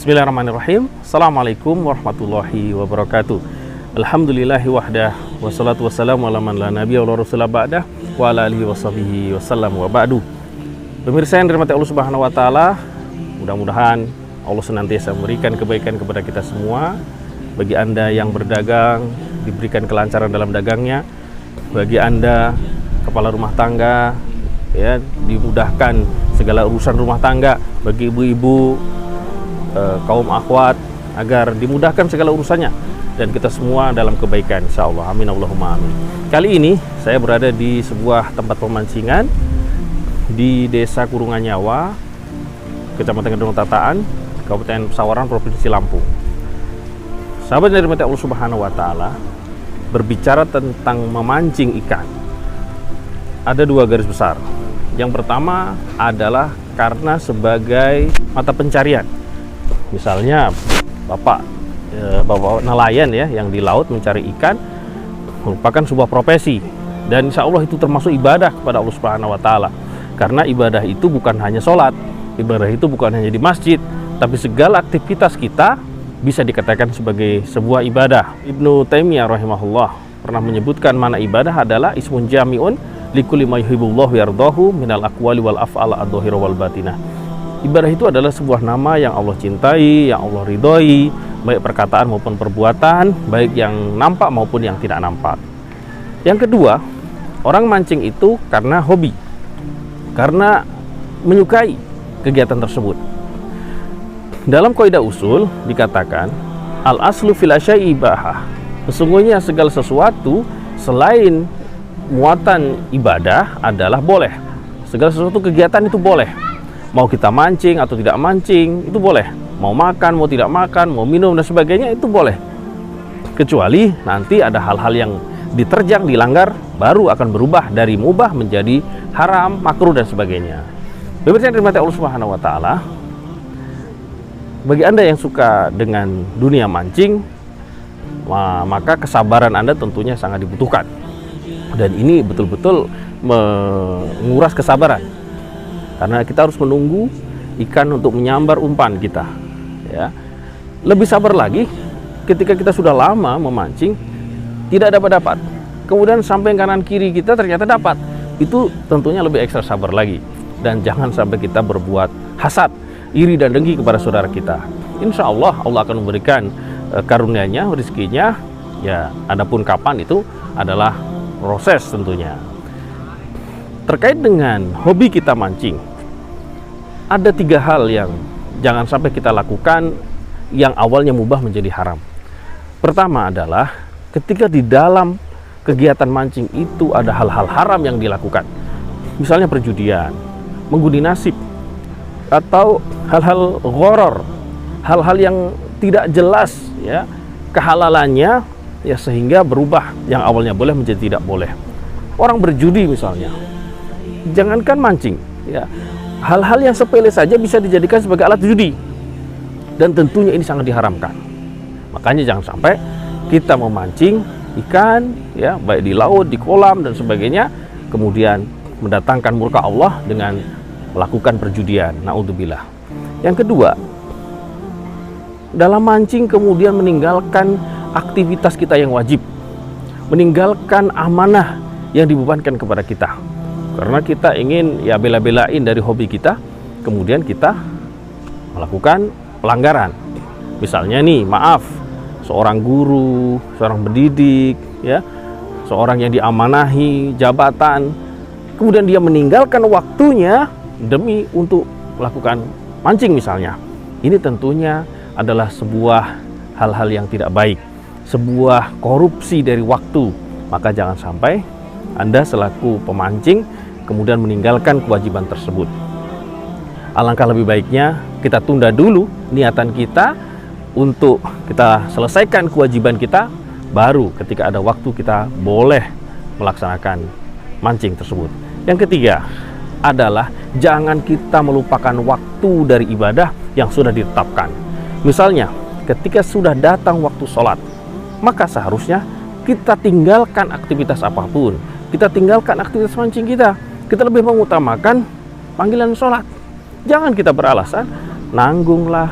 Bismillahirrahmanirrahim. Assalamualaikum warahmatullahi wabarakatuh. Alhamdulillahi wahdah, wassalatu wassalamu ala man la nabiyya wa la rasula ba'dah, wa ala alihi washabihi wasallam wa ba'du. Pemirsa yang dirahmati Allah Subhanahu wa taala, mudah-mudahan Allah senantiasa memberikan kebaikan kepada kita semua. Bagi Anda yang berdagang, diberikan kelancaran dalam dagangnya. Bagi Anda kepala rumah tangga, ya, dimudahkan segala urusan rumah tangga. Bagi ibu-ibu, kaum akhwat, agar dimudahkan segala urusannya dan kita semua dalam kebaikan insyaallah. Amin Allahumma amin. Kali ini saya berada di sebuah tempat pemancingan di Desa Kurungan Nyawa, Kecamatan Kedung Tataan, Kabupaten Pesawaran, Provinsi Lampung. Sahabat dari Allah Subhanahu wa taala, berbicara tentang memancing ikan, ada dua garis besar. Yang pertama adalah karena sebagai mata pencarian. Misalnya bapak nelayan ya, yang di laut mencari ikan merupakan sebuah profesi, dan insya Allah itu termasuk ibadah kepada Allah Subhanahu wa taala. Karena ibadah itu bukan hanya sholat, ibadah itu bukan hanya di masjid, tapi segala aktivitas kita bisa dikatakan sebagai sebuah ibadah. Ibnu Taimiyah rahimahullah pernah menyebutkan mana ibadah adalah ismun jami'un likulli ma yuhibbullahu yardahu minal aqwali wal af'al adh-dhahira wal batinah. Ibadah itu adalah sebuah nama yang Allah cintai, yang Allah ridhoi, baik perkataan maupun perbuatan, baik yang nampak maupun yang tidak nampak. Yang kedua, orang mancing itu karena hobi, karena menyukai kegiatan tersebut. Dalam kaidah usul dikatakan al-aslu fil asya'i ibahah. Sesungguhnya segala sesuatu selain muatan ibadah adalah boleh. Segala sesuatu kegiatan itu boleh. Mau kita mancing atau tidak mancing, itu boleh. Mau makan, mau tidak makan, mau minum dan sebagainya, itu boleh. Kecuali nanti ada hal-hal yang diterjang, dilanggar, baru akan berubah dari mubah menjadi haram, makruh dan sebagainya. Pemirsa yang dirahmati Allah Subhanahu wa taala, bagi Anda yang suka dengan dunia mancing, maka kesabaran Anda tentunya sangat dibutuhkan. Dan ini betul-betul menguras kesabaran. Karena kita harus menunggu ikan untuk menyambar umpan kita, ya. Lebih sabar lagi ketika kita sudah lama memancing tidak dapat, kemudian sampai kanan kiri kita ternyata dapat. Itu tentunya lebih ekstra sabar lagi. Dan jangan sampai kita berbuat hasad, iri dan dengki kepada saudara kita. Insya Allah Allah akan memberikan karunia-Nya, rezekinya. Ya, adapun kapan itu adalah proses tentunya. Terkait dengan hobi kita mancing, ada 3 hal yang jangan sampai kita lakukan yang awalnya mubah menjadi haram. Pertama adalah ketika di dalam kegiatan mancing itu ada hal-hal haram yang dilakukan. Misalnya perjudian, mengundi nasib, atau hal-hal gharar, hal-hal yang tidak jelas ya kehalalannya, ya, sehingga berubah yang awalnya boleh menjadi tidak boleh. Orang berjudi misalnya, jangankan mancing, ya, hal-hal yang sepele saja bisa dijadikan sebagai alat judi, dan tentunya ini sangat diharamkan. Makanya jangan sampai kita memancing ikan, ya, baik di laut, di kolam dan sebagainya, kemudian mendatangkan murka Allah dengan melakukan perjudian. Naudzubillah. Yang kedua, dalam mancing kemudian meninggalkan aktivitas kita yang wajib, meninggalkan amanah yang dibebankan kepada kita. Karena kita ingin ya bela-belain dari hobi kita, kemudian kita melakukan pelanggaran. Misalnya nih, maaf, seorang guru, seorang pendidik, ya, seorang yang diamanahi jabatan, kemudian dia meninggalkan waktunya demi untuk melakukan mancing misalnya. Ini tentunya adalah sebuah hal-hal yang tidak baik, sebuah korupsi dari waktu. Maka jangan sampai Anda selaku pemancing kemudian meninggalkan kewajiban tersebut. Alangkah lebih baiknya kita tunda dulu niatan kita untuk kita selesaikan kewajiban kita, baru ketika ada waktu kita boleh melaksanakan mancing tersebut. Yang ketiga adalah jangan kita melupakan waktu dari ibadah yang sudah ditetapkan. Misalnya ketika sudah datang waktu sholat, maka seharusnya kita tinggalkan aktivitas apapun, kita tinggalkan aktivitas mancing kita lebih mengutamakan panggilan sholat. Jangan kita beralasan, nanggunglah,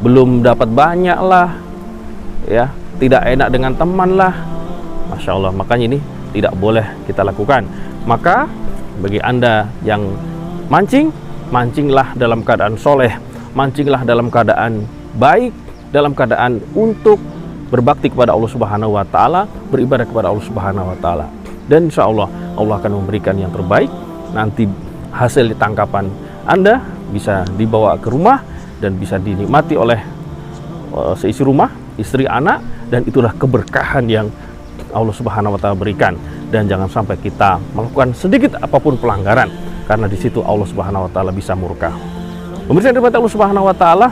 belum dapat banyak lah, ya, tidak enak dengan teman lah. Masya Allah, makanya ini tidak boleh kita lakukan. Maka bagi Anda yang mancing, mancinglah dalam keadaan soleh, mancinglah dalam keadaan baik, dalam keadaan untuk berbakti kepada Allah Subhanahu wa Ta'ala, beribadah kepada Allah Subhanahu wa Ta'ala. Dan insya Allah, Allah akan memberikan yang terbaik. Nanti hasil tangkapan Anda bisa dibawa ke rumah dan bisa dinikmati oleh seisi rumah, istri, anak, dan itulah keberkahan yang Allah Subhanahu wa Ta'ala berikan. Dan jangan sampai kita melakukan sedikit apapun pelanggaran, karena di situ Allah Subhanahu wa Ta'ala bisa murka. Pemirsa yang dirahmati Allah Subhanahu wa Ta'ala,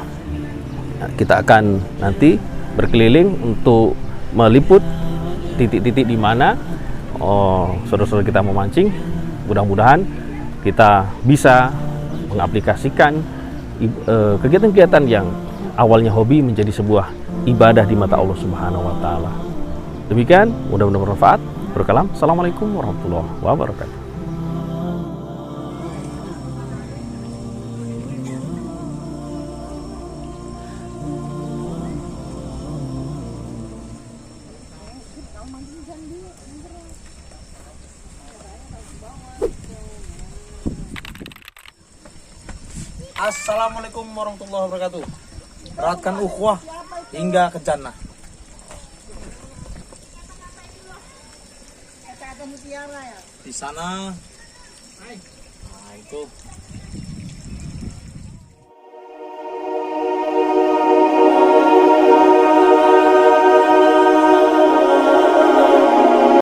kita akan nanti berkeliling untuk meliput titik-titik di mana saudara-saudara kita memancing. Mudah-mudahan kita bisa mengaplikasikan kegiatan-kegiatan yang awalnya hobi menjadi sebuah ibadah di mata Allah Subhanahu wa Ta'ala. Demikian, mudah-mudahan bermanfaat. Berkalam. Assalamualaikum warahmatullahi wabarakatuh. Assalamualaikum warahmatullahi wabarakatuh. Eratkan ukhuwah hingga ke jannah. Di sana, nah itu